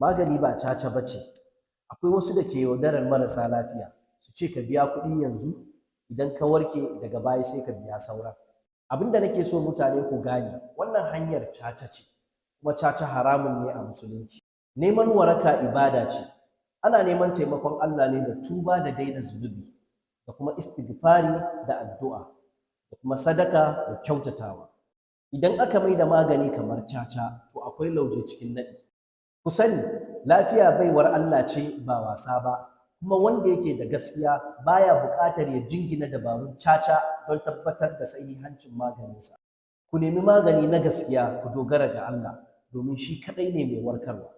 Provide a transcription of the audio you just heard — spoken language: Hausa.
Magani ba caca ba ce. Akwai wasu da ke yaudarar marasa lafiya su ce ka biya kuɗi yanzu, idan ka warke daga baya sai ka biya sauran. Abin da nake so mutane ku gane, wannan hanyar caca ce, kuma caca haramun ne a musulunci. Neman waraka ibada ce. Ana neman taimakon Allah ne da tuba da daina zunubi, da kuma istighfari da addu'a, da kuma sadaka da kyautatawa. Idan aka mai da magani kamar caca, to akwai lauje cikin naɗi. Ku sani, lafiya baiwar Allah ce ba wasa ba, kuma wanda yake da gaskiya baya buƙatar ya jingina dabarun caca don tabbatar da sahihancin maganinsa. Ku nemi magani na gaskiya, ku dogara ga Allah, domin shi kaɗai ne mai warkarwa.